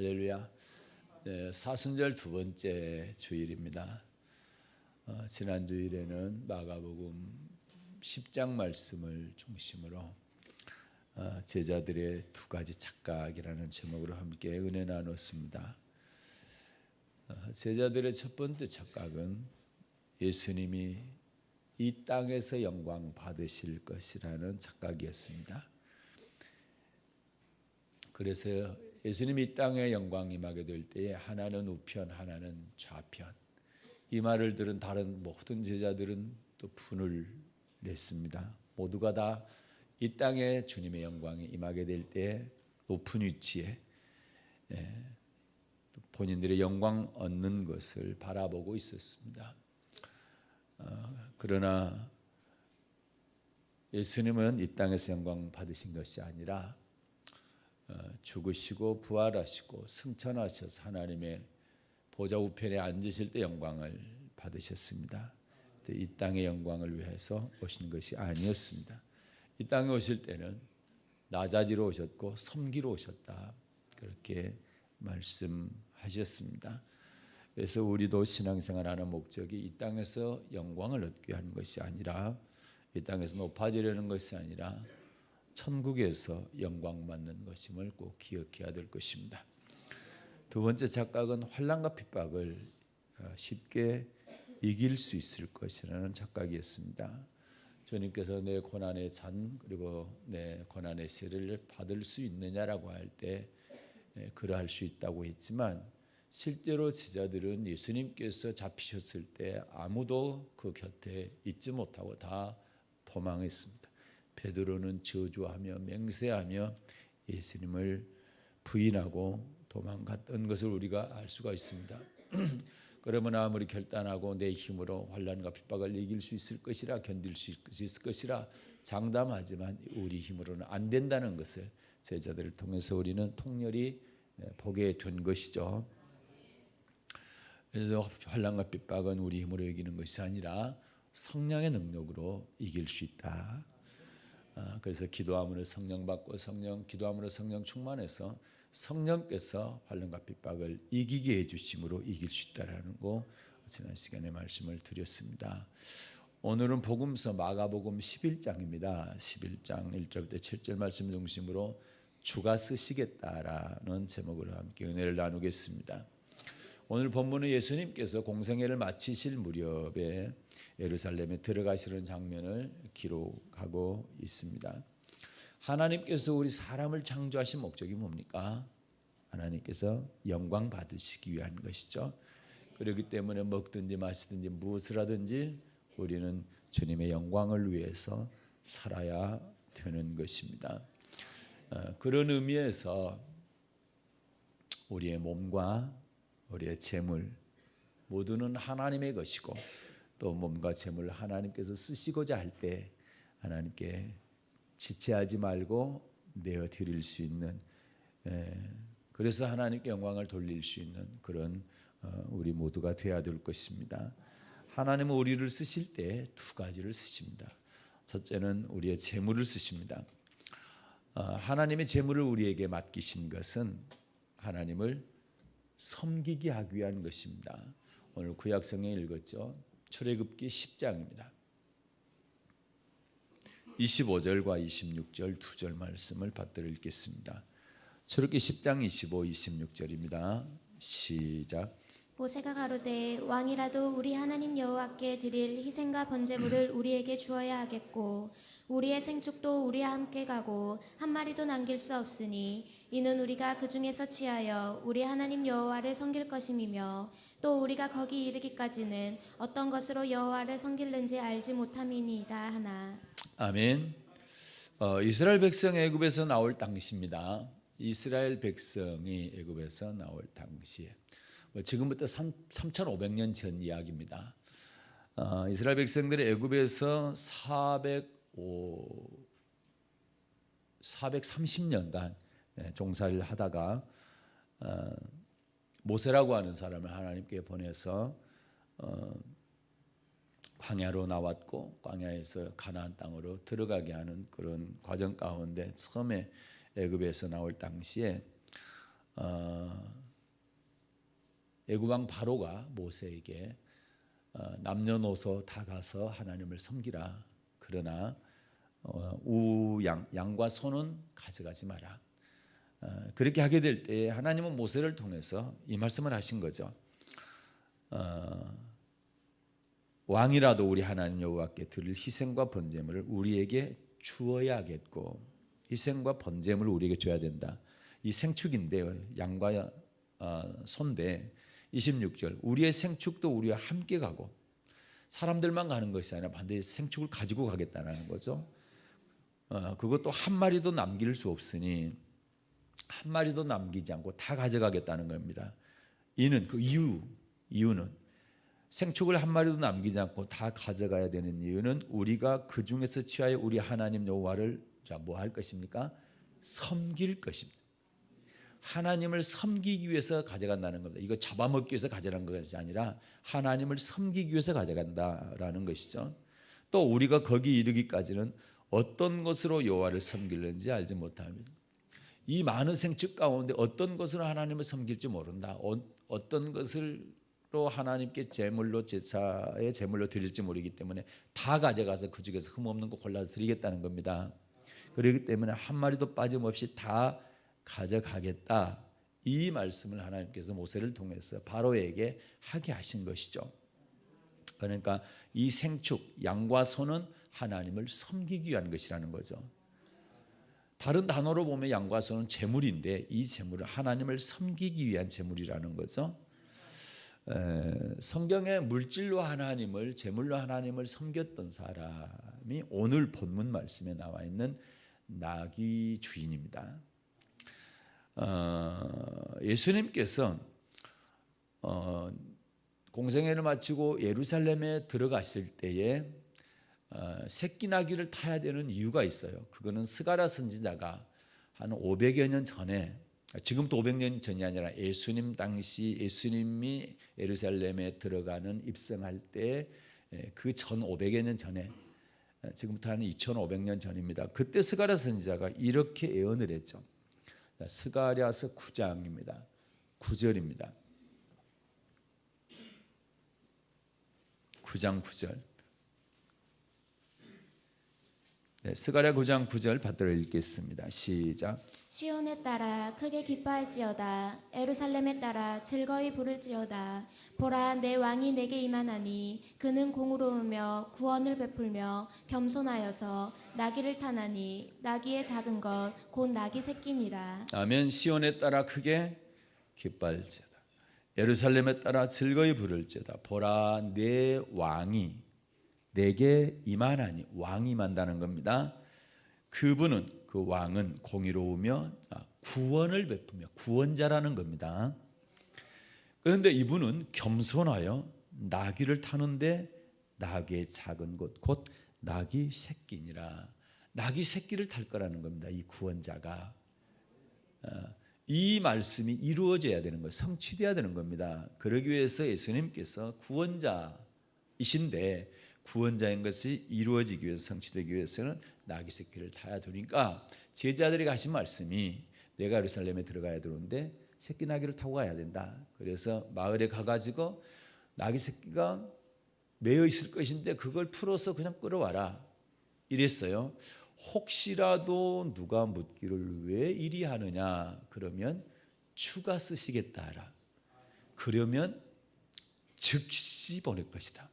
할렐루야. 네, 사순절 두 번째 주일입니다. 지난 주일에는 마가복음 10장 말씀을 중심으로 제자들의 두 가지 착각이라는 제목으로 함께 은혜 나눴습니다. 제자들의 첫 번째 착각은 예수님이 이 땅에서 영광 받으실 것이라는 착각이었습니다. 그래서 예수님이 이 땅에 영광 임하게 될 때에 하나는 우편, 하나는 좌편. 이 말을 들은 다른 모든 제자들은 또 분을 냈습니다. 모두가 다 이 땅에 주님의 영광이 임하게 될 때 높은 위치에 본인들의 영광 얻는 것을 바라보고 있었습니다. 그러나 예수님은 이 땅에서 영광 받으신 것이 아니라 죽으시고 부활하시고 승천하셔서 하나님의 보좌 우편에 앉으실 때 영광을 받으셨습니다. 이 땅의 영광을 위해서 오신 것이 아니었습니다. 이 땅에 오실 때는 나자지로 오셨고 섬기러 오셨다, 그렇게 말씀하셨습니다. 그래서 우리도 신앙생활하는 목적이 이 땅에서 영광을 얻기 위한 것이 아니라, 이 땅에서 높아지려는 것이 아니라 천국에서 영광 받는 것임을 꼭 기억해야 될 것입니다. 두 번째 착각은 환난과 핍박을 쉽게 이길 수 있을 것이라는 착각이었습니다. 주님께서 내 고난의 잔 그리고 내 고난의 세를 받을 수 있느냐라고 할 때 그러할 수 있다고 했지만, 실제로 제자들은 예수님께서 잡히셨을 때 아무도 그 곁에 있지 못하고 다 도망했습니다. 베드로는 저주하며 맹세하며 예수님을 부인하고 도망갔던 것을 우리가 알 수가 있습니다. 그러면 아무리 결단하고 내 힘으로 환난과 핍박을 이길 수 있을 것이라, 견딜 수 있을 것이라 장담하지만 우리 힘으로는 안 된다는 것을 제자들을 통해서 우리는 통렬히 보게 된 것이죠. 그래서 환난과 핍박은 우리 힘으로 이기는 것이 아니라 성령의 능력으로 이길 수 있다. 그래서 기도함으로 성령 받고 기도함으로 성령 충만해서 성령께서 환난과 핍박을 이기게 해주심으로 이길 수 있다라는 거 지난 시간에 말씀을 드렸습니다. 오늘은 복음서 마가복음 11장입니다. 11장 1절부터 7절 말씀 중심으로 주가 쓰시겠다라는 제목으로 함께 은혜를 나누겠습니다. 오늘 본문은 예수님께서 공생애를 마치실 무렵에 예루살렘에 들어가시는 장면을 기록하고 있습니다. 하나님께서 우리 사람을 창조하신 목적이 뭡니까? 하나님께서 영광 받으시기 위한 것이죠. 그렇기 때문에 먹든지 마시든지 무엇을 하든지 우리는 주님의 영광을 위해서 살아야 되는 것입니다. 그런 의미에서 우리의 몸과 우리의 재물 모두는 하나님의 것이고, 또 몸과 재물을 하나님께서 쓰시고자 할 때 하나님께 지체하지 말고 내어 드릴 수 있는, 그래서 하나님께 영광을 돌릴 수 있는 그런 우리 모두가 되어야 될 것입니다. 하나님은 우리를 쓰실 때 두 가지를 쓰십니다. 첫째는 우리의 재물을 쓰십니다. 하나님의 재물을 우리에게 맡기신 것은 하나님을 섬기게 하기 위한 것입니다. 오늘 구약성경에 읽었죠. 출애굽기 10장입니다. 25절과 26절 두 절 말씀을 받들어 읽겠습니다. 출애굽기 10장 25, 26절입니다. 시작. 모세가 가로되 왕이라도 우리 하나님 여호와께 드릴 희생과 번제물을 우리에게 주어야 하겠고, 우리의 생축도 우리와 함께 가고 한 마리도 남길 수 없으니 이는 우리가 그 중에서 취하여 우리 하나님 여호와를 섬길 것임이며, 또 우리가 거기 이르기까지는 어떤 것으로 여호와를 섬길는지 알지 못함이니이다 하나. 아멘. 이스라엘 백성 애굽에서 나올 당시입니다. 이스라엘 백성이 애굽에서 나올 당시에, 지금부터 3,500년 전 이야기입니다. 이스라엘 백성들이 애굽에서 430년간 종사를 하다가 모세라고 하는 사람을 하나님께 보내서 광야로 나왔고, 광야에서 가나안 땅으로 들어가게 하는 그런 과정 가운데 처음에 애굽에서 나올 당시에 애굽왕 바로가 모세에게 남녀노소 다 가서 하나님을 섬기라. 그러나 양과 소는 가져가지 마라. 그렇게 하게 될 때 하나님은 모세를 통해서 이 말씀을 하신 거죠. 왕이라도 우리 하나님 여호와께 드릴 희생과 번제물을 우리에게 주어야겠고, 희생과 번제물을 우리에게 줘야 된다. 이 생축인데요, 양과 소인데 26절 우리의 생축도 우리와 함께 가고, 사람들만 가는 것이 아니라 반드시 생축을 가지고 가겠다는 거죠. 그것도 한 마리도 남길 수 없으니 한 마리도 남기지 않고 다 가져가겠다는 겁니다. 이는 그 이유는 생축을 한 마리도 남기지 않고 다 가져가야 되는 이유는 우리가 그 중에서 취하여 우리 하나님 여호와를 뭐 할 것입니까? 섬길 것입니다. 하나님을 섬기기 위해서 가져간다는 겁니다. 이거 잡아먹기 위해서 가져간 것이 아니라 하나님을 섬기기 위해서 가져간다라는 것이죠. 또 우리가 거기 이르기까지는 어떤 것으로 여호와를 섬기는지 알지 못합니다. 이 많은 생축 가운데 어떤 것으로 하나님을 섬길지 모른다. 어떤 것으로 하나님께 제물로, 제사의 제물로 드릴지 모르기 때문에 다 가져가서 그 중에서 흠없는 거 골라서 드리겠다는 겁니다. 그렇기 때문에 한 마리도 빠짐없이 다 가져가겠다. 이 말씀을 하나님께서 모세를 통해서 바로에게 하게 하신 것이죠. 그러니까 이 생축, 양과 소는 하나님을 섬기기 위한 것이라는 거죠. 다른 단어로 보면 양과 소는 제물인데 이 제물은 하나님을 섬기기 위한 제물이라는 거죠. 성경에 물질로 하나님을, 제물로 하나님을 섬겼던 사람이 오늘 본문 말씀에 나와 있는 나귀 주인입니다. 예수님께서 공생애를 마치고 예루살렘에 들어가실 때에 새끼 나귀를 타야 되는 이유가 있어요. 그거는 스가랴 선지자가 한 500여 년 전에, 지금부터 500년 전이 아니라 예수님 당시 예수님이 예루살렘에 들어가는 입성할 때 그 전 500여 년 전에, 지금부터 한 2500년 전입니다. 그때 스가랴 선지자가 이렇게 예언을 했죠. 스가랴서 9장입니다. 9절입니다. 9장 9절. 스가랴 9장 9절 받들어 읽겠습니다. 시작. 시온에 따라 크게 기뻐할지어다. 예루살렘에 따라 즐거이 부를지어다. 보라, 내 왕이 내게 임하나니 그는 공의로우며 구원을 베풀며 겸손하여서 나귀를 타나니 나귀의 작은 것 곧 나귀 새끼니라. 아멘. 시온에 따라 크게 기뻐할지어다. 예루살렘에 따라 즐거이 부를지어다. 보라, 내 왕이 내게 임하나니, 왕이 임한다는 겁니다. 그분은, 그 왕은 공의로우며 구원을 베푸며 구원자라는 겁니다. 그런데 이분은 겸손하여 나귀를 타는데 나귀의 작은 것 곧 나귀 새끼니라. 나귀 새끼를 탈 거라는 겁니다. 이 구원자가. 이 말씀이 이루어져야 되는 거예요. 성취돼야 되는 겁니다. 그러기 위해서 예수님께서 구원자이신데 구원자인 것이 이루어지기 위해서, 성취되기 위해서는 나귀 새끼를 타야 되니까 제자들에게 하신 말씀이 내가 예루살렘에 들어가야 되는데 새끼 나귀를 타고 가야 된다. 그래서 마을에 가가지고 나귀 새끼가 매여 있을 것인데 그걸 풀어서 그냥 끌어와라 이랬어요. 혹시라도 누가 묻기를 왜 이리 하느냐 그러면 추가 쓰시겠다 하라. 그러면 즉시 보낼 것이다.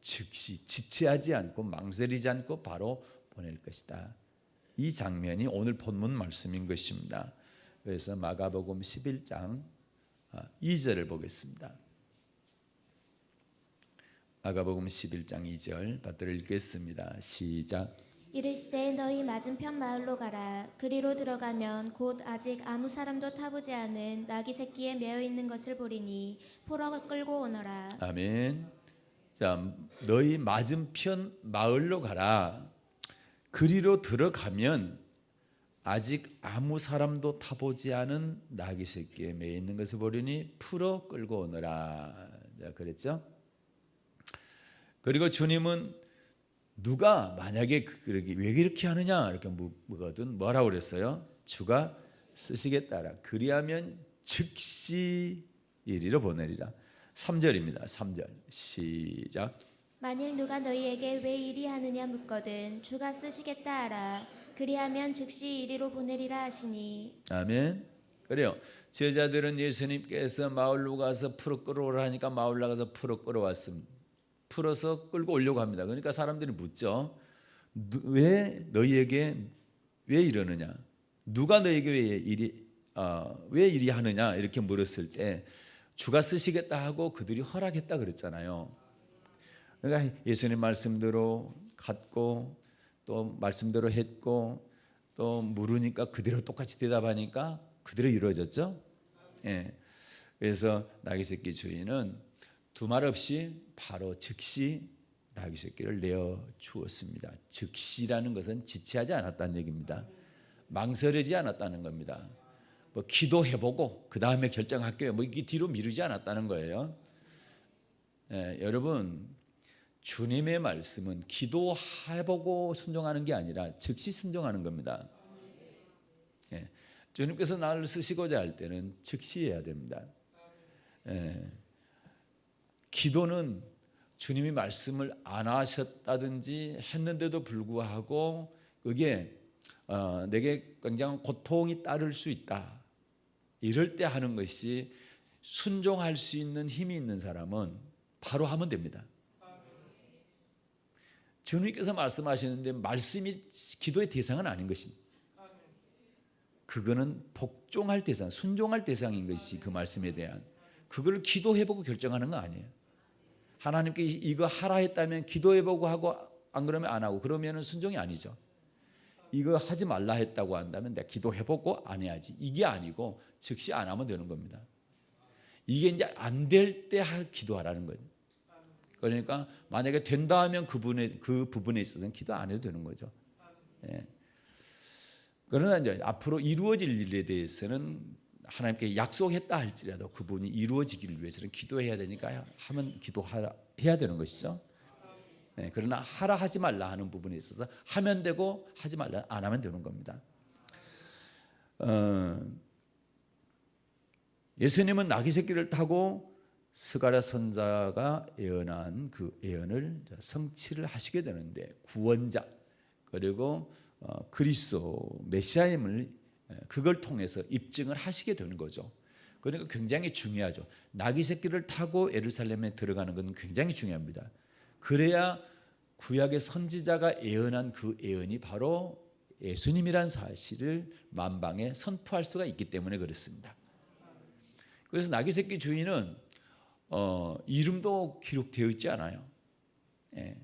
즉시 지체하지 않고 망설이지 않고 바로 보낼 것이다. 이 장면이 오늘 본문 말씀인 것입니다. 그래서 마가복음 11장 2절을 보겠습니다. 마가복음 11장 2절 받들어 읽겠습니다. 시작. 이르시되 너희 맞은편 마을로 가라. 그리로 들어가면 곧 아직 아무 사람도 타보지 않은 나귀 새끼에 매어 있는 것을 보리니 포로 끌고 오너라. 아멘. 자, 너희 맞은편 마을로 가라. 그리로 들어가면 아직 아무 사람도 타보지 않은 나귀 새끼에 매여 있는 것을 보리니 풀어 끌고 오너라. 자, 그랬죠? 그리고 주님은 누가 만약에 왜 이렇게 하느냐 이렇게 묻거든 뭐라고 그랬어요? 주가 쓰시겠다라. 그리하면 즉시 이리로 보내리라. 3절입니다. 3절 시작. 만일 누가 너희에게 왜 이리 하느냐 묻거든 주가 쓰시겠다 하라. 그리하면 즉시 이리로 보내리라 하시니. 아멘. 그래요. 제자들은 예수님께서 마을로 가서 풀어 끌어오라 하니까 마을 나가서 풀어 끌어왔습니다. 풀어서 끌고 오려고 합니다. 그러니까 사람들이 묻죠. 왜 너희에게 왜 이러느냐? 누가 너희에게 왜 이리 하느냐? 이렇게 물었을 때 주가 쓰시겠다 하고 그들이 허락했다 그랬잖아요. 그러니까 예수님 말씀대로 갔고 또 말씀대로 했고 또 물으니까 그대로 똑같이 대답하니까 그대로 이루어졌죠. 예. 그래서 나귀 새끼 주인은 두말 없이 바로 즉시 나귀 새끼를 내어 주었습니다. 즉시라는 것은 지체하지 않았다는 얘기입니다. 망설이지 않았다는 겁니다. 뭐 기도해보고 그 다음에 결정할게요. 뭐 이게 뒤로 미루지 않았다는 거예요. 예, 여러분 주님의 말씀은 기도해보고 순종하는 게 아니라 즉시 순종하는 겁니다. 예, 주님께서 나를 쓰시고자 할 때는 즉시 해야 됩니다. 예, 기도는 주님이 말씀을 안 하셨다든지 했는데도 불구하고 그게 내게 굉장한 고통이 따를 수 있다. 이럴 때 하는 것이 순종할 수 있는 힘이 있는 사람은 바로 하면 됩니다. 주님께서 말씀하시는데 말씀이 기도의 대상은 아닌 것입니다. 그거는 복종할 대상, 순종할 대상인 것이 그 말씀에 대한 그걸 기도해보고 결정하는 거 아니에요. 하나님께 이거 하라 했다면 기도해보고 하고 안 그러면 안 하고 그러면 순종이 아니죠. 이거 하지 말라 했다고 한다면 내가 기도해보고 안 해야지. 이게 아니고 즉시 안 하면 되는 겁니다. 이게 이제 안 될 때 기도하라는 거예요. 그러니까 만약에 된다 하면 그 부분에 있어서는 기도 안 해도 되는 거죠. 예. 그러나 이제 앞으로 이루어질 일에 대해서는 하나님께 약속했다 할지라도 그분이 이루어지기를 위해서는 기도해야 되니까 하면 기도해야 되는 것이죠. 네, 그러나 하라 하지 말라 하는 부분에 있어서 하면 되고 하지 말라 안 하면 되는 겁니다. 예수님은 나귀 새끼를 타고 스가랴 선자가 예언한 그 예언을 성취를 하시게 되는데 구원자 그리고 그리스도 메시아임을 그걸 통해서 입증을 하시게 되는 거죠. 그러니까 굉장히 중요하죠. 나귀 새끼를 타고 예루살렘에 들어가는 것은 굉장히 중요합니다. 그래야 구약의 선지자가 예언한 그 예언이 바로 예수님이란 사실을 만방에 선포할 수가 있기 때문에 그렇습니다. 그래서 나귀 새끼 주인은 이름도 기록되어 있지 않아요. 예.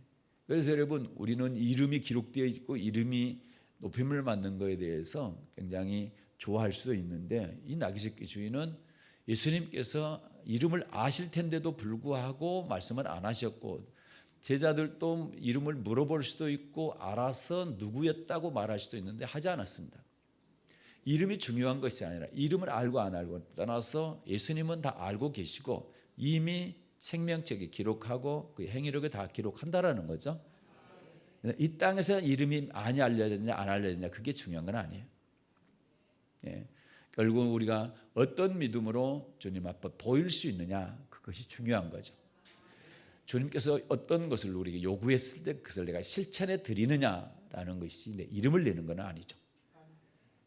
그래서 여러분 우리는 이름이 기록되어 있고 이름이 높임을 받는 것에 대해서 굉장히 좋아할 수도 있는데 이 나귀 새끼 주인은 예수님께서 이름을 아실 텐데도 불구하고 말씀을 안 하셨고 제자들도 이름을 물어볼 수도 있고 알아서 누구였다고 말할 수도 있는데 하지 않았습니다. 이름이 중요한 것이 아니라 이름을 알고 안 알고 떠나서 예수님은 다 알고 계시고 이미 생명책에 기록하고 그 행위력에 다 기록한다라는 거죠. 이 땅에서 이름이 많이 알려졌냐 안 알려졌냐 그게 중요한 건 아니에요. 예. 결국 우리가 어떤 믿음으로 주님 앞에 보일 수 있느냐 그것이 중요한 거죠. 주님께서 어떤 것을 우리에게 요구했을 때 그것을 내가 실천해 드리느냐라는 것이 내 이름을 내는 건 아니죠.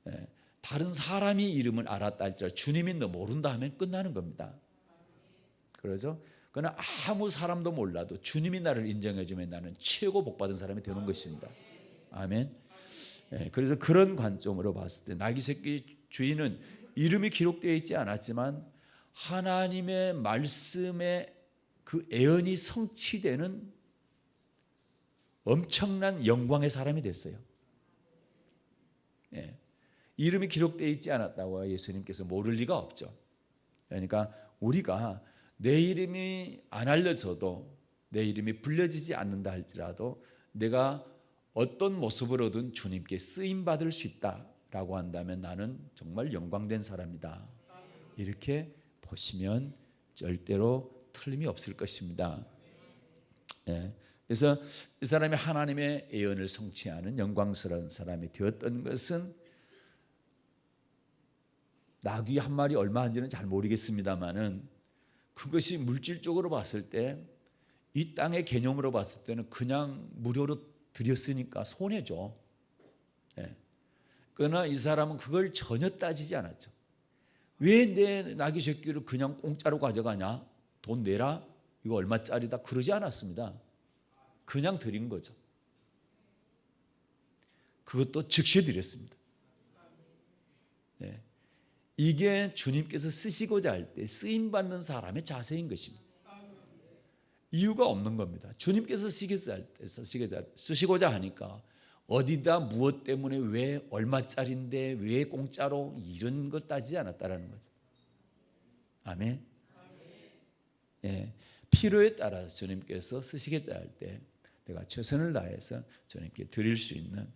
예. 다른 사람이 이름을 알았다 할지라도 주님이 너 모른다 하면 끝나는 겁니다. 그러죠? 그러나 아무 사람도 몰라도 주님이 나를 인정해 주면 나는 최고 복받은 사람이 되는 것입니다. 아멘. 예, 그래서 그런 관점으로 봤을 때 나귀 새끼 주인은 이름이 기록되어 있지 않았지만 하나님의 말씀에 그 예언이 성취되는 엄청난 영광의 사람이 됐어요. 예, 이름이 기록되어 있지 않았다고 예수님께서 모를 리가 없죠. 그러니까 우리가 내 이름이 안 알려져도 내 이름이 불려지지 않는다 할지라도 내가 어떤 모습으로든 주님께 쓰임받을 수 있다라고 한다면 나는 정말 영광된 사람이다. 이렇게 보시면 절대로 틀림이 없을 것입니다. 예. 그래서 이 사람이 하나님의 예언을 성취하는 영광스러운 사람이 되었던 것은 나귀 한 마리 얼마 한지는 잘 모르겠습니다만은 그것이 물질적으로 봤을 때, 이 땅의 개념으로 봤을 때는 그냥 무료로 드렸으니까 손해죠. 예. 그러나 이 사람은 그걸 전혀 따지지 않았죠. 왜 내 나귀 새끼를 그냥 공짜로 가져가냐? 돈 내라? 이거 얼마짜리다? 그러지 않았습니다. 그냥 드린 거죠. 그것도 즉시 드렸습니다. 네. 이게 주님께서 쓰시고자 할 때 쓰임받는 사람의 자세인 것입니다. 이유가 없는 겁니다. 주님께서 쓰시고자 하니까 어디다 무엇 때문에 왜 얼마짜리인데 왜 공짜로 이런 것 따지지 않았다라는 거죠. 아멘. 예, 필요에 따라서 주님께서 쓰시겠다 할 때 내가 최선을 다해서 주님께 드릴 수 있는,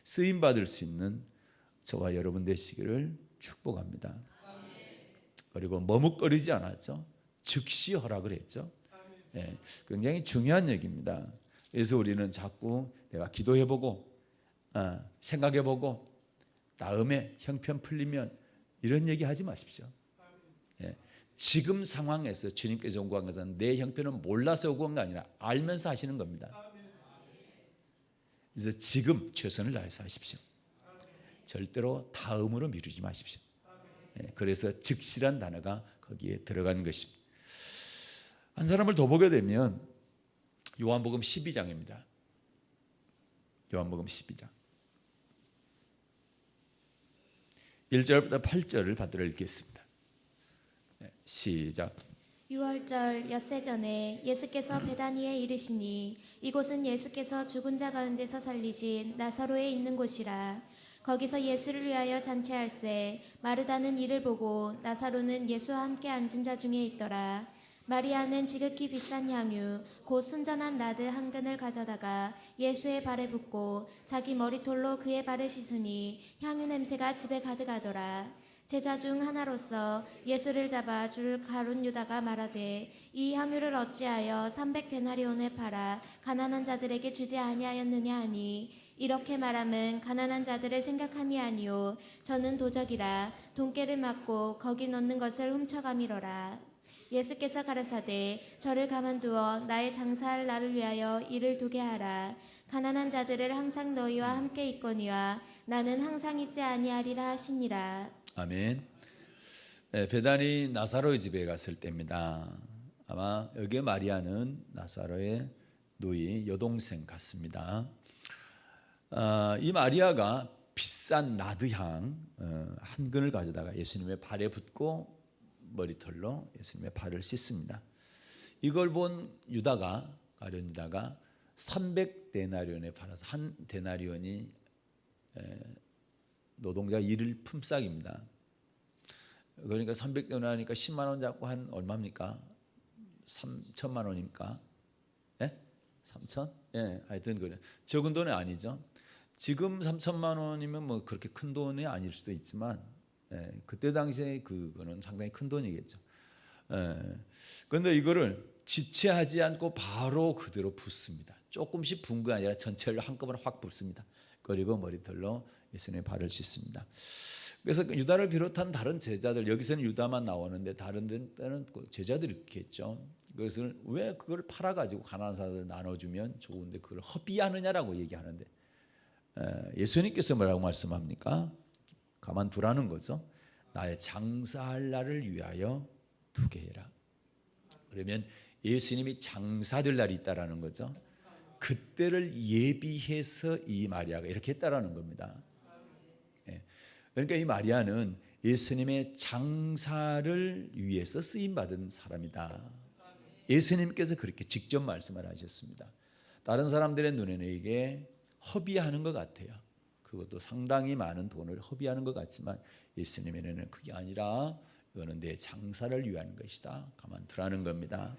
쓰임 받을 수 있는 저와 여러분 되시기를 축복합니다. 그리고 머뭇거리지 않았죠. 즉시 허락을 했죠. 예, 굉장히 중요한 얘기입니다. 그래서 우리는 자꾸 내가 기도해보고 생각해보고 다음에 형편 풀리면 이런 얘기 하지 마십시오. 예, 지금 상황에서 주님께서 요구한 것은 내 형편은 몰라서 요구한 게 아니라 알면서 하시는 겁니다. 그래서 지금 최선을 다해서 하십시오. 절대로 다음으로 미루지 마십시오. 예, 그래서 즉시란 단어가 거기에 들어간 것입니다. 한 사람을 더 보게 되면 요한복음 12장입니다. 요한복음 12장 1절부터 8절을 받들어 읽겠습니다. 시작. 유월절 엿새 전에 예수께서 베다니에 이르시니 이곳은 예수께서 죽은 자 가운데서 살리신 나사로에 있는 곳이라. 거기서 예수를 위하여 잔치할세 마르다는 이를 보고 나사로는 예수와 함께 앉은 자 중에 있더라. 마리아는 지극히 비싼 향유 곧 순전한 나드 한 근을 가져다가 예수의 발에 붓고 자기 머리털로 그의 발을 씻으니 향유 냄새가 집에 가득하더라. 제자 중 하나로서 예수를 잡아 줄 가룟 유다가 말하되 이 향유를 어찌하여 300데나리온에 팔아 가난한 자들에게 주지 아니하였느냐 하니 이렇게 말함은 가난한 자들을 생각함이 아니요 저는 도적이라 돈깨를 맞고 거기 넣는 것을 훔쳐가미러라. 예수께서 가라사대 저를 가만두어 나의 장사할 날을 위하여 일을 두게 하라. 가난한 자들을 항상 너희와 함께 있거니와 나는 항상 있지 아니하리라 하시니라. 아멘. 네, 베다니 나사로의 집에 갔을 때입니다. 아마 여기 마리아는 나사로의 누이 여동생 같습니다. 이 마리아가 비싼 나드향 한 근을 가져다가 예수님의 발에 붓고 머리털로 예수님의 발을 씻습니다. 이걸 본 유다가 가룟 유다가 300데나리온에 팔아서 한 데나리온이 노동자 일일 품삯입니다. 그러니까 300데나리오니까 10만 원 잡고 한 얼마입니까? 3천만 원입니까? 예? 3천? 예, 하여튼 그래. 적은 돈이 아니죠. 지금 3천만 원이면 뭐 그렇게 큰 돈이 아닐 수도 있지만 그때 당시에 그거는 상당히 큰 돈이겠죠. 그런데 이거를 지체하지 않고 바로 그대로 붓습니다. 조금씩 붓는 게 아니라 전체를 한꺼번에 확 붓습니다. 그리고 머리털로 예수님의 발을 씻습니다. 그래서 유다를 비롯한 다른 제자들, 여기서는 유다만 나오는데 다른 데는 제자들이 있겠죠. 그래서 왜 그걸 팔아가지고 가난한 사람들 나눠주면 좋은데 그걸 허비하느냐라고 얘기하는데 예수님께서 뭐라고 말씀합니까? 가만두라는 거죠. 나의 장사할 날을 위하여 두게 해라. 그러면 예수님이 장사될 날이 있다라는 거죠. 그때를 예비해서 이 마리아가 이렇게 했다라는 겁니다. 그러니까 이 마리아는 예수님의 장사를 위해서 쓰임받은 사람이다. 예수님께서 그렇게 직접 말씀을 하셨습니다. 다른 사람들의 눈에는 이게 허비하는 것 같아요. 그것도 상당히 많은 돈을 허비하는 것 같지만 예수님에게는 그게 아니라 이거는 내 장사를 위한 것이다. 가만두라는 겁니다.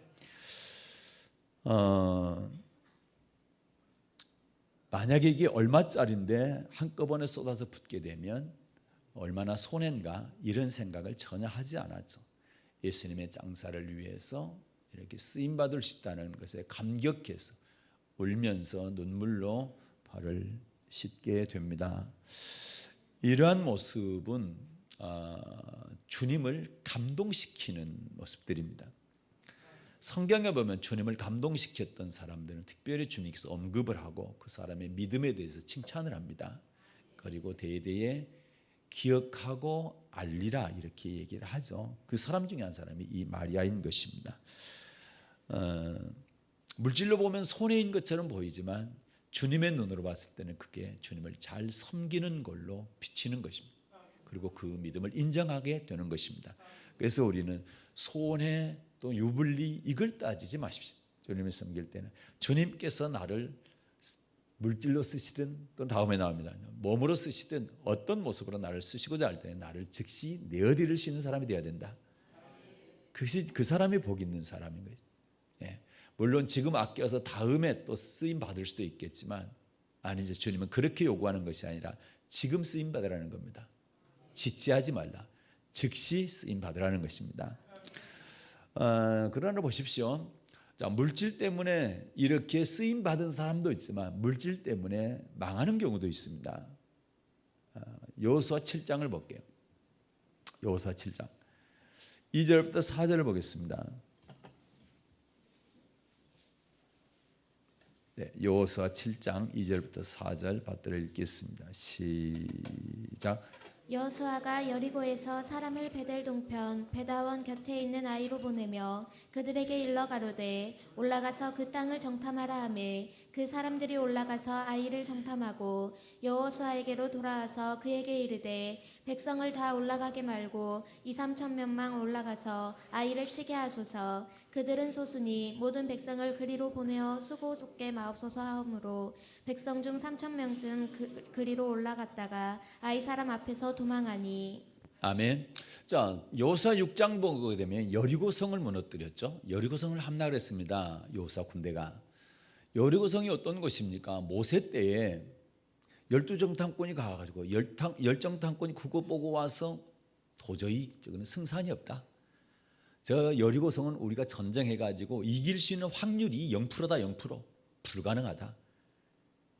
만약에 이게 얼마짜리인데 한꺼번에 쏟아서 붓게 되면 얼마나 손해인가 이런 생각을 전혀 하지 않았죠. 예수님의 장사를 위해서 이렇게 쓰임받을 수 있다는 것에 감격해서 울면서 눈물로 발을 씻게 됩니다. 이러한 모습은 주님을 감동시키는 모습들입니다. 성경에 보면 주님을 감동시켰던 사람들은 특별히 주님께서 언급을 하고 그 사람의 믿음에 대해서 칭찬을 합니다. 그리고 대대에 기억하고 알리라 이렇게 얘기를 하죠. 그 사람 중에 한 사람이 이 마리아인 것입니다. 물질로 보면 손해인 것처럼 보이지만 주님의 눈으로 봤을 때는 그게 주님을 잘 섬기는 걸로 비치는 것입니다. 그리고 그 믿음을 인정하게 되는 것입니다. 그래서 우리는 손해 또 유불리 이걸 따지지 마십시오. 주님을 섬길 때는 주님께서 나를 물질로 쓰시든 또 다음에 나옵니다. 몸으로 쓰시든 어떤 모습으로 나를 쓰시고자 할 때는 나를 즉시 내어드릴 수 있는 사람이 되어야 된다. 그것이 그 사람이 복 있는 사람인 거예요. 예. 물론 지금 아껴서 다음에 또 쓰임 받을 수도 있겠지만 아니죠. 주님은 그렇게 요구하는 것이 아니라 지금 쓰임 받으라는 겁니다. 지체하지 말라. 즉시 쓰임 받으라는 것입니다. 그러나 보십시오. 자, 물질 때문에 이렇게 쓰임 받은 사람도 있지만 물질 때문에 망하는 경우도 있습니다. 여호수아 7장을 볼게요. 여호수아 7장 2절부터 4절을 보겠습니다. 네, 여호수아 7장 2절부터 4절 받들어 읽겠습니다. 시작. 여호수아가 여리고에서 사람을 베델 동편 베다원 곁에 있는 아이로 보내며 그들에게 일러 가로되 올라가서 그 땅을 정탐하라 하매 그 사람들이 올라가서 아이를 정탐하고 여호수아에게로 돌아와서 그에게 이르되 백성을 다 올라가게 말고 2-3천 명만 올라가서 아이를 치게 하소서. 그들은 소수니 모든 백성을 그리로 보내어 수고 좁게 마옵소서 하므로 백성 중 3천 명쯤 그리로 올라갔다가 아이 사람 앞에서 도망하니. 아멘. 자, 여호수아 6장 보게 되면 여리고성을 무너뜨렸죠. 여리고성을 함락을 했습니다. 여호수아 군대가. 여리고성이 어떤 곳입니까? 모세 때에 12정탐꾼이 가가지고 10정탐꾼이 그거 보고 와서 도저히 저거는 승산이 없다. 저 여리고성은 우리가 전쟁해가지고 이길 수 있는 확률이 0%다. 0%. 불가능하다.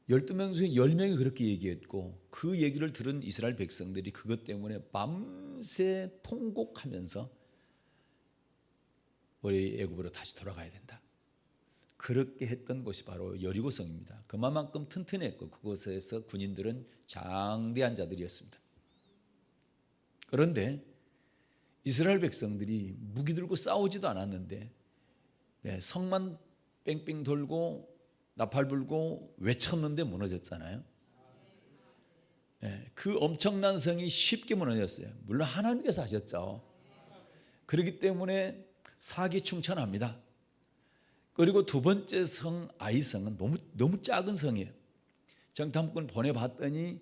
12명 중에 10명이 그렇게 얘기했고 그 얘기를 들은 이스라엘 백성들이 그것 때문에 밤새 통곡하면서 우리 애굽으로 다시 돌아가야 된다. 그렇게 했던 곳이 바로 여리고성입니다. 그만큼 튼튼했고 그곳에서 군인들은 장대한 자들이었습니다. 그런데 이스라엘 백성들이 무기 들고 싸우지도 않았는데 성만 뺑뺑 돌고 나팔 불고 외쳤는데 무너졌잖아요. 그 엄청난 성이 쉽게 무너졌어요. 물론 하나님께서 하셨죠. 그렇기 때문에 사기충천합니다. 그리고 두 번째 성 아이성은 너무 작은 성이에요. 정탐꾼 보내봤더니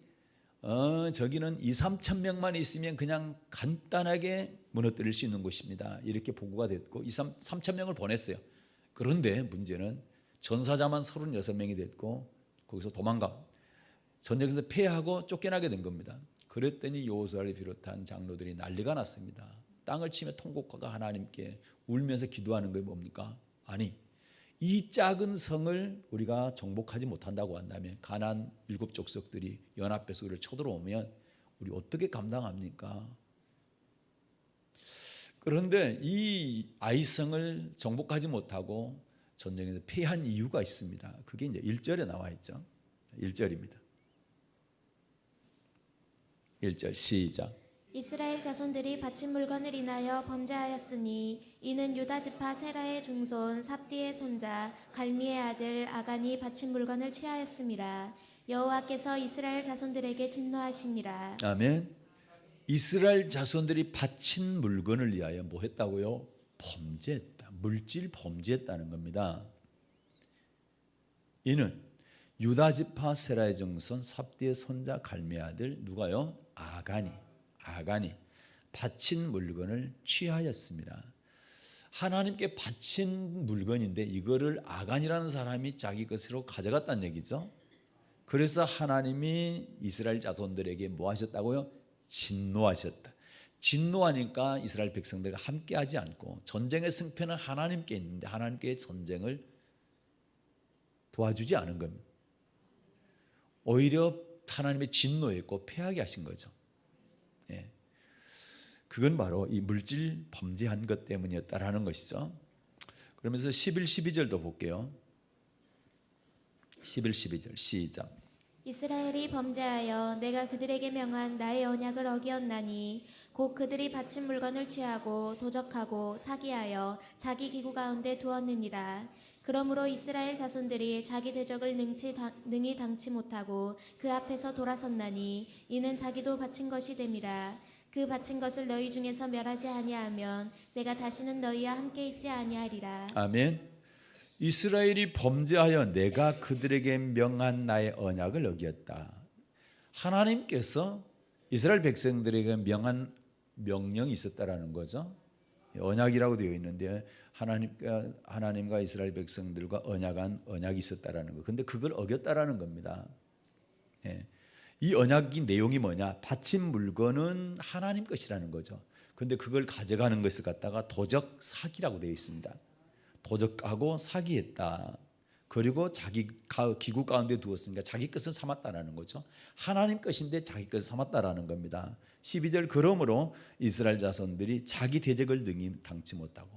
저기는 2-3천 명만 있으면 그냥 간단하게 무너뜨릴 수 있는 곳입니다. 이렇게 보고가 됐고 3천 명을 보냈어요. 그런데 문제는 전사자만 36명이 됐고 거기서 도망가 전쟁에서 패하고 쫓겨나게 된 겁니다. 그랬더니 여호수아를 비롯한 장로들이 난리가 났습니다. 땅을 치며 통곡하가 하나님께 울면서 기도하는 게 뭡니까? 아니, 이 작은 성을 우리가 정복하지 못한다고 한다면 가나안 7족속들이 연합해서 우리를 쳐들어오면 우리 어떻게 감당합니까? 그런데 이 아이성을 정복하지 못하고 전쟁에서 패한 이유가 있습니다. 그게 이제 1절에 나와 있죠. 1절입니다. 1절 시작. 이스라엘 자손들이 바친 물건을 인하여 범죄하였으니 이는 유다 지파 세라의 중손 삽디의 손자 갈미의 아들 아간이 바친 물건을 취하였음이라. 여호와께서 이스라엘 자손들에게 진노하시니라. 아멘. 이스라엘 자손들이 바친 물건을 위하여 뭐 했다고요? 범죄했다. 물질 범죄했다는 겁니다. 이는 유다 지파 세라의 정손 삽디의 손자 갈미의 아들 누가요? 아간이 바친 물건을 취하였습니다. 하나님께 바친 물건인데 이거를 아간이라는 사람이 자기 것으로 가져갔다는 얘기죠. 그래서 하나님이 이스라엘 자손들에게 뭐 하셨다고요? 진노하셨다. 진노하니까 이스라엘 백성들과 함께하지 않고 전쟁의 승패는 하나님께 있는데 하나님께 전쟁을 도와주지 않은 겁니다. 오히려 하나님의 진노했고 패하게 하신 거죠. 그건 바로 이 물질 범죄한 것 때문이었다라는 것이죠. 그러면서 11, 12절도 볼게요. 11, 12절 시작. 이스라엘이 범죄하여 내가 그들에게 명한 나의 언약을 어기었나니 곧 그들이 바친 물건을 취하고 도적하고 사기하여 자기 기구 가운데 두었느니라. 그러므로 이스라엘 자손들이 자기 대적을 능히 당치 못하고 그 앞에서 돌아섰나니 이는 자기도 바친 것이 됨이라. 그 바친 것을 너희 중에서 멸하지 아니하면 내가 다시는 너희와 함께 있지 아니하리라. 아멘. 이스라엘이 범죄하여 내가 그들에게 명한 나의 언약을 어겼다. 하나님께서 이스라엘 백성들에게 명한 명령이 있었다라는 거죠. 언약이라고 되어 있는데 하나님과 이스라엘 백성들과 언약한 언약이 있었다라는 거. 근데 그걸 어겼다라는 겁니다. 예. 이 언약의 내용이 뭐냐? 바친 물건은 하나님 것이라는 거죠. 근데 그걸 가져가는 것을 갖다가 도적 사기라고 되어 있습니다. 도적하고 사기했다. 그리고 자기 기구 가운데 두었으니까 자기 것을 삼았다라는 거죠. 하나님 것인데 자기 것을 삼았다라는 겁니다. 12절 그러므로 이스라엘 자손들이 자기 대적을 능히 당치 못하고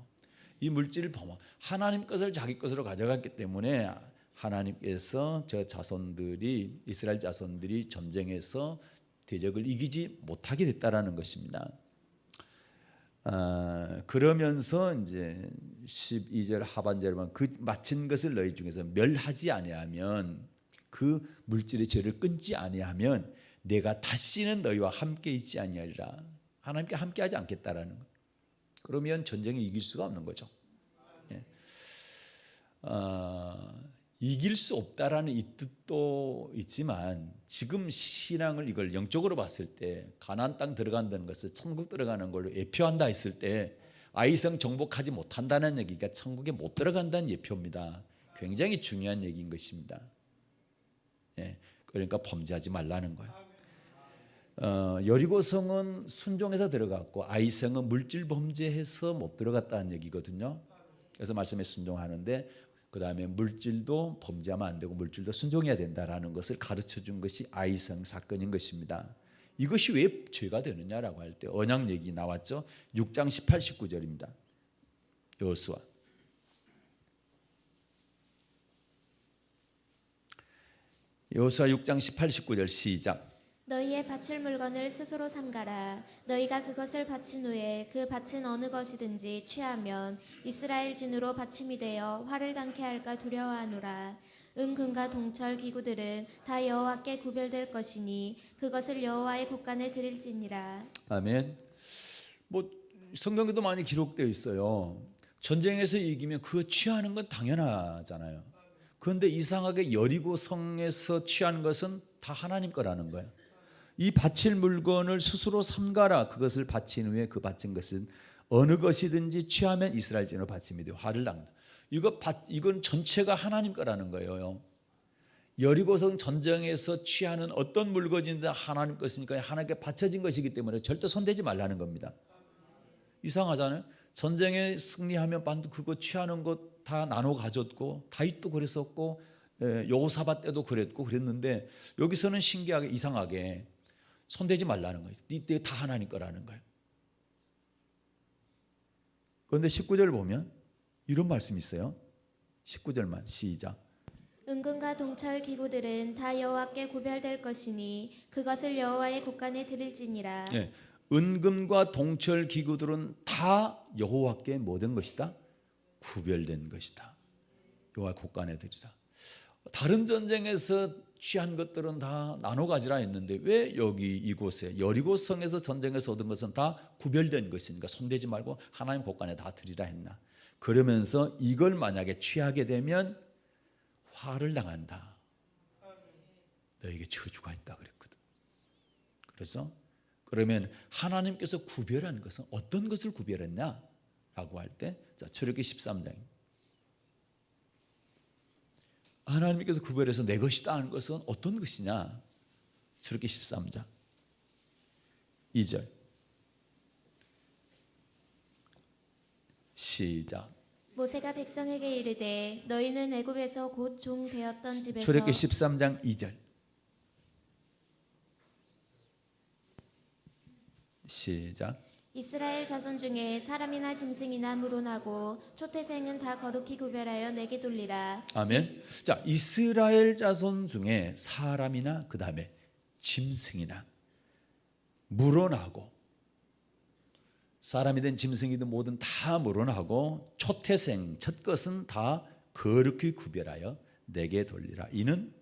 이 물질을 범하 하나님 것을 자기 것으로 가져갔기 때문에 하나님께서 저 자손들이 이스라엘 자손들이 전쟁에서 대적을 이기지 못하게 됐다라는 것입니다. 그러면서 이제 12절 하반절에 보면 그 마친 것을 너희 중에서 멸하지 아니하면 그 물질의 죄를 끊지 아니하면 내가 다시는 너희와 함께 있지 아니하리라. 하나님께 함께하지 않겠다라는 거. 그러면 전쟁에 이길 수가 없는 거죠. 예. 이길 수 없다라는 이 뜻도 있지만 지금 신앙을 이걸 영적으로 봤을 때 가나안 땅 들어간다는 것을 천국 들어가는 걸로 예표한다 했을 때 아이성 정복하지 못한다는 얘기가 천국에 못 들어간다는 예표입니다. 굉장히 중요한 얘기인 것입니다. 예, 그러니까 범죄하지 말라는 거예요. 여리고성은 순종해서 들어갔고 아이성은 물질 범죄해서 못 들어갔다는 얘기거든요. 그래서 말씀에 순종하는데 그 다음에 물질도 범죄하면 안 되고 물질도 순종해야 된다라는 것을 가르쳐 준 것이 아이성 사건인 것입니다. 이것이 왜 죄가 되느냐라고 할 때 언약 얘기 나왔죠. 6장 18, 19절입니다. 여호수아 여호수아 6장 18, 19절 시작. 너희의 바칠 물건을 스스로 삼가라. 너희가 그것을 바친 후에 그 바친 어느 것이든지 취하면 이스라엘 진으로 바침이 되어 화를 당케 할까 두려워하노라. 은금과 동철 기구들은 다 여호와께 구별될 것이니 그것을 여호와의 곳간에 드릴지니라. 아멘. 뭐 성경에도 많이 기록되어 있어요. 전쟁에서 이기면 그거 취하는 건 당연하잖아요. 그런데 이상하게 여리고 성에서 취한 것은 다 하나님 거라는 거예요. 이 바칠 물건을 스스로 삼가라. 그것을 바친 후에 그 바친 것은 어느 것이든지 취하면 이스라엘 진으로 바침이 되어 화를 당다. 이건 전체가 하나님 거라는 거예요. 여리고성 전쟁에서 취하는 어떤 물건인데 하나님 것이니까 하나님께 바쳐진 것이기 때문에 절대 손대지 말라는 겁니다. 이상하잖아요. 전쟁에 승리하면 반드 그거 취하는 것 다 나눠 가졌고 다윗도 그랬었고 여호사밧 때도 그랬는데 여기서는 신기하게 이상하게 손대지 말라는 거예요. 이때 다 하나님 거라는 거예요. 그런데 19절 보면 이런 말씀이 있어요. 19절만 시작. 은금과 동철 기구들은 다 여호와께 구별될 것이니 그것을 여호와의 곳간에 드릴지니라. 네, 은금과 동철 기구들은 다 여호와께 뭐된 것이다? 구별된 것이다. 여호와의 곳간에 드리라. 다른 전쟁에서 취한 것들은 다 나눠 가지라 했는데 왜 여기 이곳에 여리고성에서 전쟁에서 얻은 것은 다 구별된 것이니까 손대지 말고 하나님 곳간에 다 드리라 했나? 그러면서 이걸 만약에 취하게 되면 화를 당한다. 너에게 저주가 있다 그랬거든. 그래서 그러면 하나님께서 구별한 것은 어떤 것을 구별했냐라고 할 때, 자 출애굽기 13장. 하나님께서 구별해서 내 것이다 하는 것은 어떤 것이냐? 출애굽기 13장 2절 시작. 모세가 백성에게 이르되 너희는 애굽에서 곧 종 되었던 집에서 출애굽기 13장 2절 시작. 이스라엘 자손 중에 사람이나 짐승이나 물어나고 초태생은 다 거룩히 구별하여 내게 돌리라. 아멘. 자, 이스라엘 자손 중에 사람이나 그 다음에 짐승이나 물어나고, 사람이든 짐승이든 뭐든 다 물어나고 초태생 첫 것은 다 거룩히 구별하여 내게 돌리라. 이는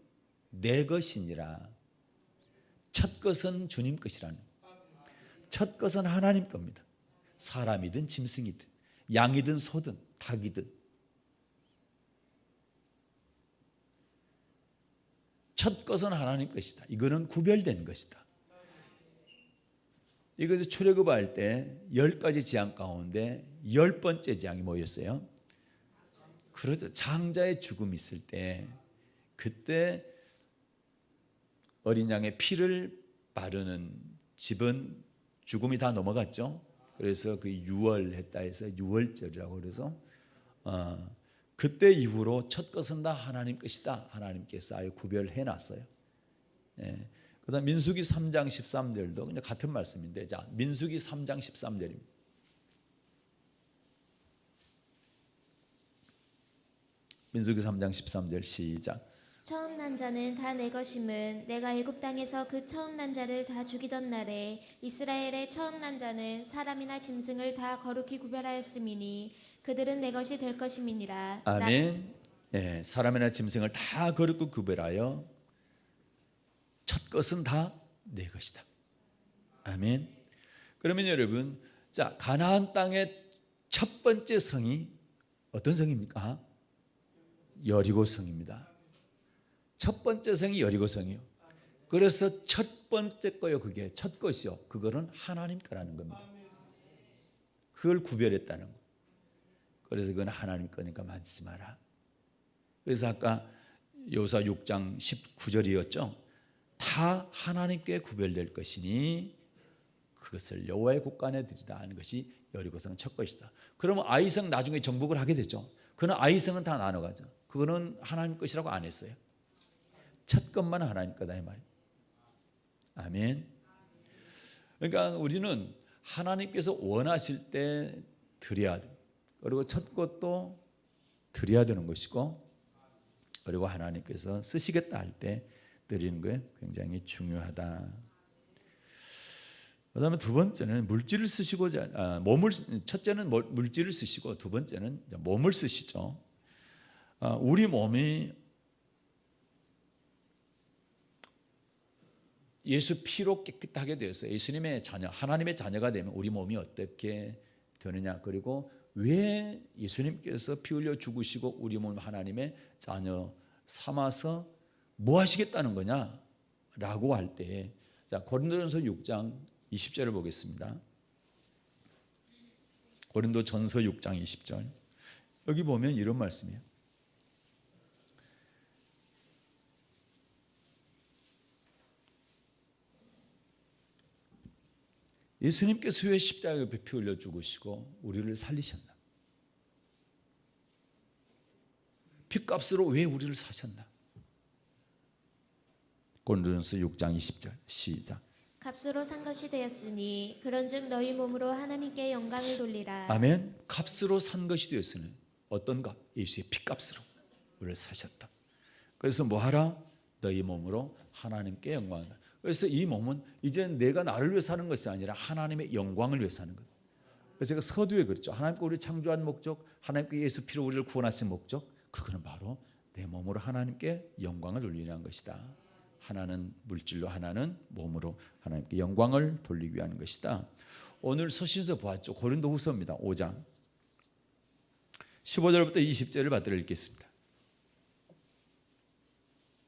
내 것이니라. 첫 것은 주님 것이라는, 첫 것은 하나님 겁니다. 사람이든 짐승이든 양이든 소든 닭이든 첫 것은 하나님 것이다. 이거는 구별된 것이다. 이것을 출애굽할 때 10가지 재앙 가운데 10번째 재앙이 뭐였어요? 그렇죠. 장자의 죽음이 있을 때, 그때 어린 양의 피를 바르는 집은 죽음이 다 넘어갔죠. 그래서 그 유월했다 해서 유월절이라고 그래서 그때 이후로 첫 것은 다 하나님 것이다. 하나님께서 아예 구별해 놨어요. 예. 그다음 민수기 3장 13절도 그냥 같은 말씀인데, 자, 민수기 3장 13절입니다. 민수기 3장 13절 시작. 처음 난 자는 다 내 것임은 내가 애굽 땅에서 그 처음 난 자를 다 죽이던 날에 이스라엘의 처음 난 자는 사람이나 짐승을 다 거룩히 구별하였음이니 그들은 내 것이 될 것임이니라. 아멘. 예, 사람이나 짐승을 다 거룩히 구별하여 첫 것은 다 내 것이다. 아멘. 그러면 여러분, 자, 가나안 땅의 첫 번째 성이 어떤 성입니까? 여리고 성입니다. 첫 번째 성이 여리고 성이요. 그래서 첫 번째 거요, 그게 첫 것이요. 그거는 하나님 거라는 겁니다. 그걸 구별했다는 거. 그래서 그건 하나님 거니까 만지지 마라. 그래서 아까 여호수아 6장 19절이었죠. 다 하나님께 구별될 것이니 그것을 여호와의 곳간에 드리다 하는 것이 여리고성은 첫 것이다. 그러면 아이성 나중에 정복을 하게 되죠. 그는 아이성은 다 나눠가죠. 그거는 하나님 것이라고 안 했어요. 첫 것만 하나님 거다 이 말이에요. 아멘. 그러니까 우리는 하나님께서 원하실 때 드려야 돼요. 그리고 첫 것도 드려야 되는 것이고, 그리고 하나님께서 쓰시겠다 할 때 드리는 게 굉장히 중요하다. 그다음에 두 번째는 물질을 쓰시고자 몸을, 첫째는 물질을 쓰시고 두 번째는 몸을 쓰시죠. 우리 몸이 예수 피로 깨끗하게 되어서 예수님의 자녀, 하나님의 자녀가 되면 우리 몸이 어떻게 되느냐, 그리고 왜 예수님께서 피 흘려 죽으시고 우리 몸 하나님의 자녀 삼아서 뭐 하시겠다는 거냐라고 할 때, 자, 고린도전서 6장 20절을 보겠습니다. 고린도전서 6장 20절. 여기 보면 이런 말씀이에요. 예수님께서 왜 십자가 옆에 피 흘려 죽으시고 우리를 살리셨나? 피값으로 왜 우리를 사셨나? 고린도전서 6장 20절 시작. 값으로 산 것이 되었으니 그런즉 너희 몸으로 하나님께 영광을 돌리라. 아멘. 값으로 산 것이 되었으니 어떤 값? 예수의 피값으로 우리를 사셨다. 그래서 뭐하라? 너희 몸으로 하나님께 영광을. 그래서 이 몸은 이제 내가 나를 위해 사는 것이 아니라 하나님의 영광을 위해 사는 것. 그래서 제가 서두에 그랬죠. 하나님께 우리를 창조한 목적, 하나님께 예수 피로 우리를 구원하신 목적, 그거는 바로 내 몸으로 하나님께 영광을 돌리는 것이다. 하나는 물질로, 하나는 몸으로 하나님께 영광을 돌리기 위한 것이다. 오늘 서신서 보았죠. 고린도후서입니다. 5장 15절부터 20절을 받들어 읽겠습니다.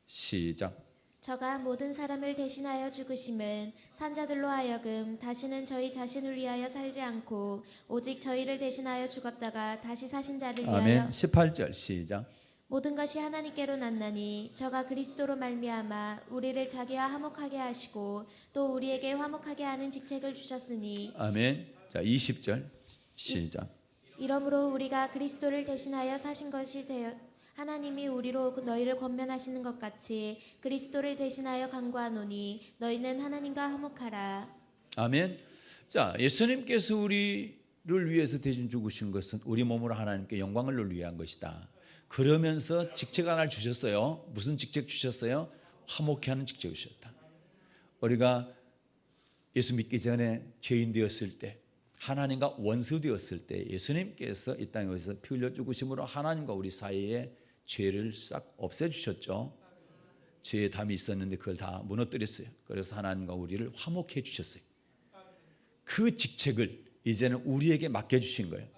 시작. 저가 모든 사람을 대신하여 죽으심은 산자들로 하여금 다시는 저희 자신을 위하여 살지 않고 오직 저희를 대신하여 죽었다가 다시 사신 자를 위하여. 아멘. 18절 시작. 모든 것이 하나님께로 났나니 저가 그리스도로 말미암아 우리를 자기와 화목하게 하시고 또 우리에게 화목하게 하는 직책을 주셨으니. 아멘. 자, 20절 시작. 이러므로 우리가 그리스도를 대신하여 사신 것이 되어 하나님이 우리로 너희를 권면하시는 것 같이 그리스도를 대신하여 간구하노니 너희는 하나님과 화목하라. 아멘. 자, 예수님께서 우리를 위해서 대신 죽으신 것은 우리 몸으로 하나님께 영광을 위한 것이다. 그러면서 직책 하나를 주셨어요. 무슨 직책 주셨어요? 화목케 하는 직책을 주셨다. 우리가 예수 믿기 전에 죄인 되었을 때, 하나님과 원수 되었을 때 예수님께서 이 땅에 오셔서 피 흘려 죽으심으로 하나님과 우리 사이에 죄를 싹 없애주셨죠. 죄의 담이 있었는데 그걸 다 무너뜨렸어요. 그래서 하나님과 우리를 화목해 주셨어요. 그 직책을 이제는 우리에게 맡겨주신 거예요.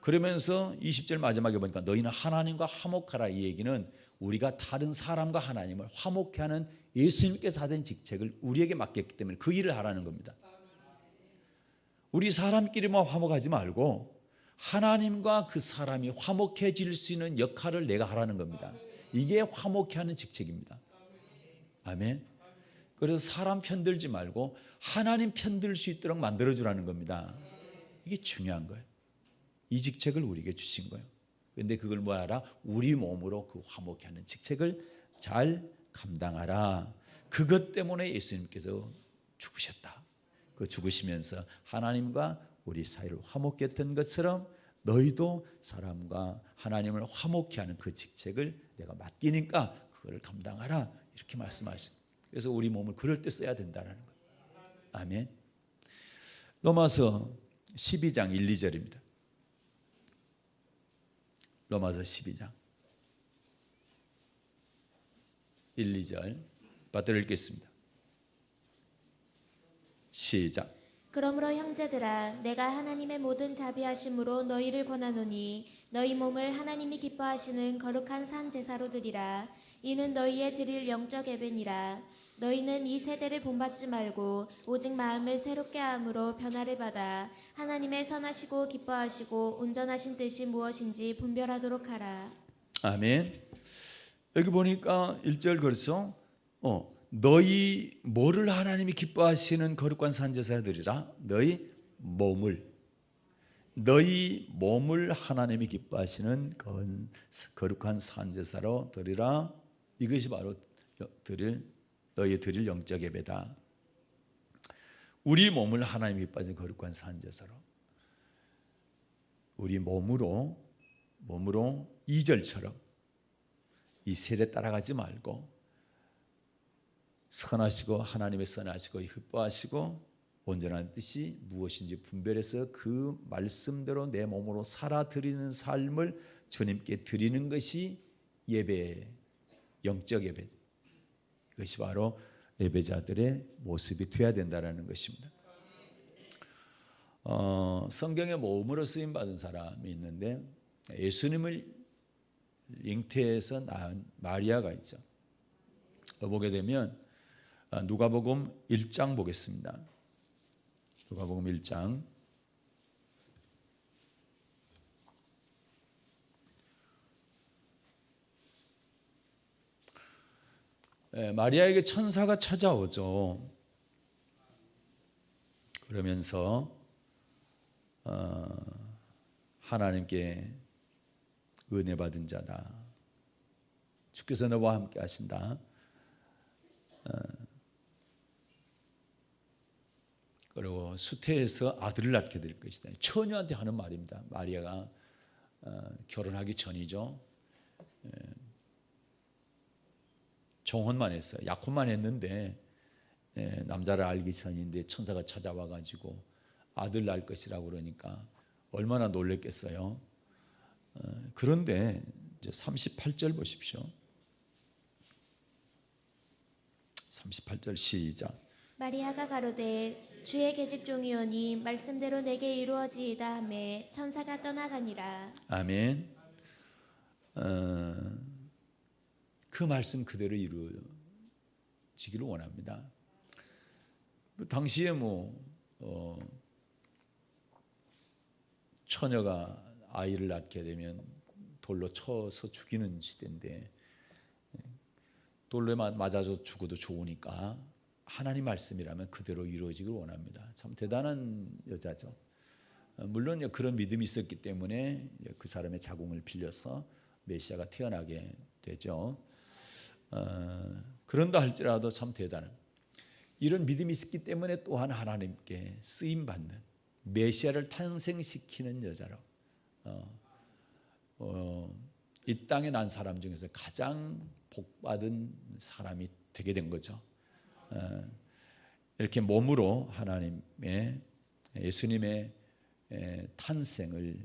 그러면서 20절 마지막에 보니까 너희는 하나님과 화목하라, 이 얘기는 우리가 다른 사람과 하나님을 화목해 하는 예수님께서 하던 직책을 우리에게 맡겼기 때문에 그 일을 하라는 겁니다. 우리 사람끼리만 화목하지 말고 하나님과 그 사람이 화목해질 수 있는 역할을 내가 하라는 겁니다. 이게 화목해 하는 직책입니다. 아멘. 그래서 사람 편들지 말고 하나님 편들 수 있도록 만들어주라는 겁니다. 이게 중요한 거예요. 이 직책을 우리에게 주신 거예요. 그런데 그걸 뭐하라? 우리 몸으로 그 화목해 하는 직책을 잘 감당하라. 그것 때문에 예수님께서 죽으셨다. 그 죽으시면서 하나님과 우리 사이를 화목케 했던 것처럼 너희도 사람과 하나님을 화목케 하는 그 직책을 내가 맡기니까 그걸 감당하라, 이렇게 말씀하십니다. 그래서 우리 몸을 그럴 때 써야 된다는 거예요. 아멘. 로마서 12장 1, 2절입니다. 로마서 12장 1, 2절 받들어 읽겠습니다. 시작. 그러므로 형제들아, 내가 하나님의 모든 자비하심으로 너희를 권하노니 너희 몸을 하나님이 기뻐하시는 거룩한 산 제사로 드리라. 이는 너희의 드릴 영적 예배니라. 너희는 이 세대를 본받지 말고 오직 마음을 새롭게 함으로 변화를 받아 하나님의 선하시고 기뻐하시고 온전하신 뜻이 무엇인지 분별하도록 하라. 아멘. 여기 보니까 1절 그렇죠? 너희 뭐를 하나님이 기뻐하시는 거룩한 산제사 드리라. 너희 몸을 하나님이 기뻐하시는 거룩한 산제사로 드리라. 이것이 바로 너희 드릴 영적 예배다. 우리 몸을 하나님이 기뻐하시는 거룩한 산제사로, 우리 몸으로 2절처럼 이 세대 따라가지 말고 선하시고 하나님의 선하시고 기뻐하시고 온전한 뜻이 무엇인지 분별해서 그 말씀대로 내 몸으로 살아 드리는 삶을 주님께 드리는 것이 예배, 영적 예배. 이것이 바로 예배자들의 모습이 되어야 된다는 것입니다. 성경에 모음으로 쓰임 받은 사람이 있는데 예수님을 잉태해서 낳은 마리아가 있죠. 보게 되면 누가복음 1장 보겠습니다. 누가복음 1장 마리아에게 천사가 찾아오죠. 그러면서 하나님께 은혜 받은 자다. 주께서 너와 함께 하신다. 그리고 수태에서 아들을 낳게 될 것이다. 처녀한테 하는 말입니다. 마리아가 결혼하기 전이죠. 종혼만 했어요. 약혼만 했는데 남자를 알기 전인데 천사가 찾아와 가지고 아들 낳을 것이라고 그러니까 얼마나 놀랬겠어요. 그런데 이제 38절 보십시오. 38절 시작. 마리아가 가로되 주의 계집종이오니 말씀대로 내게 이루어지이다 하매 천사가 떠나가니라. 아멘. 그 말씀 그대로 이루어지기를 원합니다. 당시에 처녀가 아이를 낳게 되면 돌로 쳐서 죽이는 시대인데 돌로 맞아서 죽어도 좋으니까 하나님 말씀이라면 그대로 이루어지길 원합니다. 참 대단한 여자죠. 물론 그런 믿음이 있었기 때문에 그 사람의 자궁을 빌려서 메시아가 태어나게 되죠. 그런다 할지라도 참 대단한. 이런 믿음이 있었기 때문에 또한 하나님께 쓰임 받는 메시아를 탄생시키는 여자로 이 땅에 난 사람 중에서 가장 복받은 사람이 되게 된 거죠. 이렇게 몸으로 하나님의 예수님의 탄생을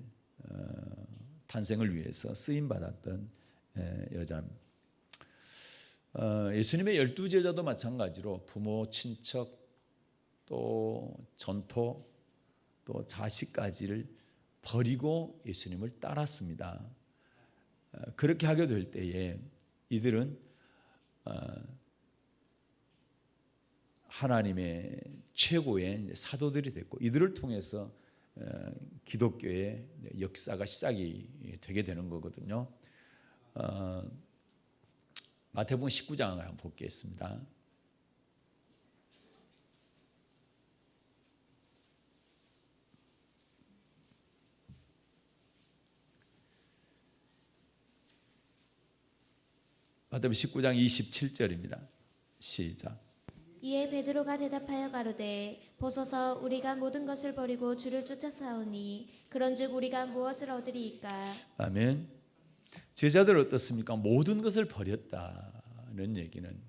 위해서 쓰임 받았던 여자입니다. 예수님의 12제자도 마찬가지로 부모, 친척, 또 전토, 또 자식까지를 버리고 예수님을 따랐습니다. 그렇게 하게 될 때에 이들은 하나님의 최고의 사도들이 됐고, 이들을 통해서 기독교의 역사가 시작이 되게 되는 거거든요. 마태복음 19장을 한번 보겠습니다. 마태복음 19장 27절입니다. 시작. 이에 베드로가 대답하여 가로되 보소서 우리가 모든 것을 버리고 주를 쫓아사오니 그런즉 우리가 무엇을 얻으리이까. 아멘. 제자들 어떻습니까? 모든 것을 버렸다는 얘기는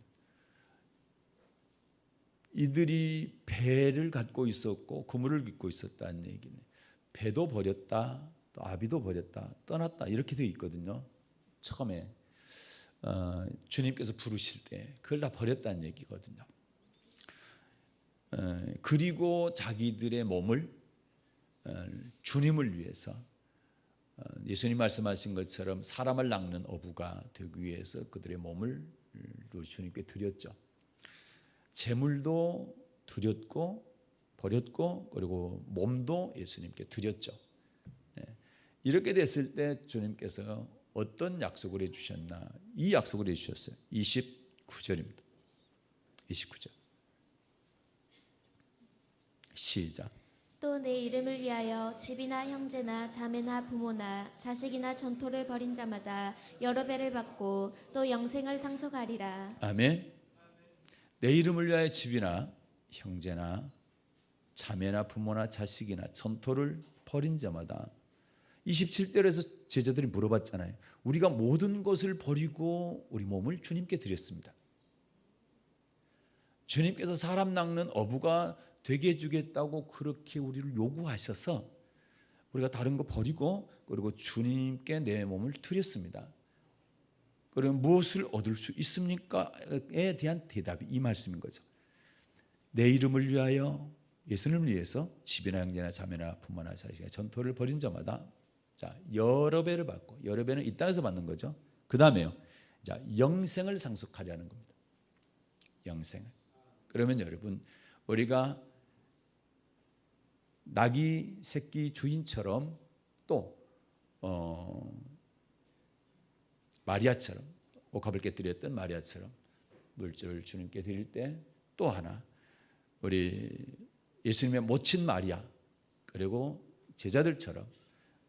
이들이 배를 갖고 있었고 그물을 깃고 있었다는 얘기는 배도 버렸다, 또 아비도 버렸다, 떠났다 이렇게 되어 있거든요. 처음에 주님께서 부르실 때 그걸 다 버렸다는 얘기거든요. 그리고 자기들의 몸을 주님을 위해서 예수님 말씀하신 것처럼 사람을 낚는 어부가 되기 위해서 그들의 몸을 주님께 드렸죠. 재물도 드렸고 버렸고 그리고 몸도 예수님께 드렸죠. 이렇게 됐을 때 주님께서 어떤 약속을 해주셨나? 이 약속을 해주셨어요. 29절입니다. 29절 시작. 또 내 이름을 위하여 집이나 형제나 자매나 부모나 자식이나 전토를 벌인 자마다 여러 배를 받고 또 영생을 상속하리라. 아멘. 내 이름을 위하여 집이나 형제나 자매나 부모나 자식이나 전토를 벌인 자마다 27절에서 제자들이 물어봤잖아요. 우리가 모든 것을 버리고 우리 몸을 주님께 드렸습니다. 주님께서 사람 낚는 어부가 되게 해주겠다고 그렇게 우리를 요구하셔서 우리가 다른 거 버리고 그리고 주님께 내 몸을 드렸습니다. 그러면 무엇을 얻을 수 있습니까?에 대한 대답이 이 말씀인 거죠. 내 이름을 위하여 예수님을 위해서 집이나 형제나 자매나 부모나 자식이나 전토를 벌인 자마다 자 여러 배를 받고 여러 배는 이 땅에서 받는 거죠. 그 다음에요. 자 영생을 상속하려는 겁니다. 영생을. 그러면 여러분 우리가 낙이 새끼 주인처럼 또 마리아처럼 옥합을 깨뜨렸던 마리아처럼 물질을 주님께 드릴 때 또 하나 우리 예수님의 모친 마리아 그리고 제자들처럼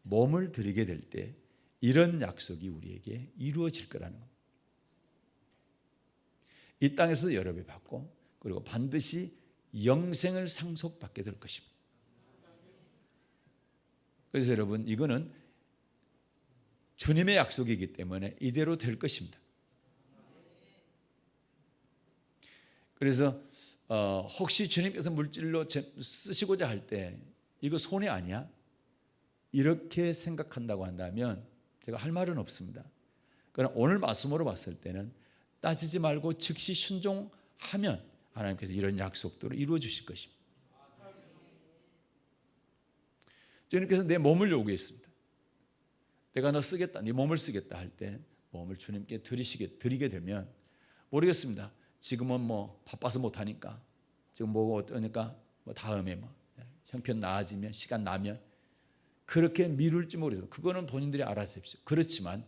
몸을 드리게 될 때 이런 약속이 우리에게 이루어질 거라는 겁니다. 이 땅에서도 여러 배 받고 그리고 반드시 영생을 상속받게 될 것입니다. 그래서 여러분 이거는 주님의 약속이기 때문에 이대로 될 것입니다. 그래서 혹시 주님께서 물질로 쓰시고자 할 때 이거 손해 아니야? 이렇게 생각한다고 한다면 제가 할 말은 없습니다. 그러나 오늘 말씀으로 봤을 때는 따지지 말고 즉시 순종하면 하나님께서 이런 약속들을 이루어 주실 것입니다. 주님께서 내 몸을 요구했습니다. 내가 너 쓰겠다, 네 몸을 쓰겠다 할 때 몸을 주님께 드리게 되면 모르겠습니다. 지금은 뭐 바빠서 못하니까 지금 뭐가 어떠니까 뭐 다음에 뭐 형편 나아지면 시간 나면 그렇게 미룰지 모르겠어요. 그거는 본인들이 알아서 합시다. 그렇지만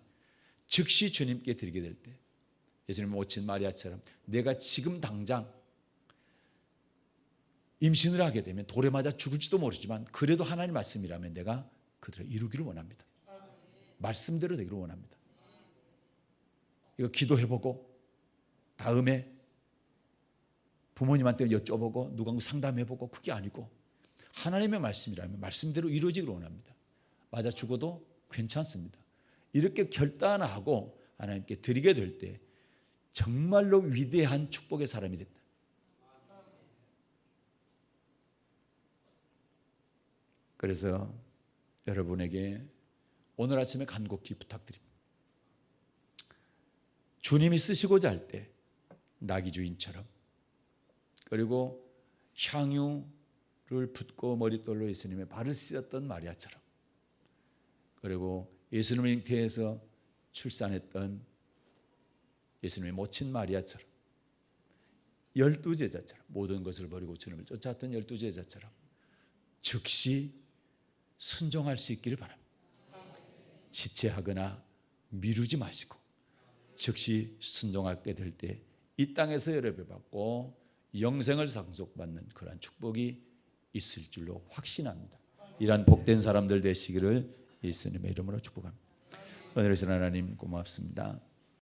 즉시 주님께 드리게 될 때 예수님 모친 마리아처럼 내가 지금 당장 임신을 하게 되면 돌에 맞아 죽을지도 모르지만 그래도 하나님 말씀이라면 내가 그들을 이루기를 원합니다. 말씀대로 되기를 원합니다. 이거 기도해보고 다음에 부모님한테 여쭤보고 누가 상담해보고 그게 아니고 하나님의 말씀이라면 말씀대로 이루어지기를 원합니다. 맞아 죽어도 괜찮습니다. 이렇게 결단하고 하나님께 드리게 될 때 정말로 위대한 축복의 사람이 된다. 그래서 여러분에게 오늘 아침에 간곡히 부탁드립니다. 주님이 쓰시고자 할 때 나귀 주인처럼, 그리고 향유를 붓고 머릿돌로 예수님의 발을 씻었던 마리아처럼, 그리고 예수님을 잉태해서 출산했던 예수님의 모친 마리아처럼, 12제자처럼 모든 것을 버리고 주님을 쫓아왔던 12제자처럼 즉시 순종할 수 있기를 바랍니다. 지체하거나 미루지 마시고 즉시 순종하게 될 때 이 땅에서 여러배 받고 영생을 상속받는 그러한 축복이 있을 줄로 확신합니다. 이러한 복된 사람들 되시기를 예수님의 이름으로 축복합니다. 오늘의 하나님 고맙습니다.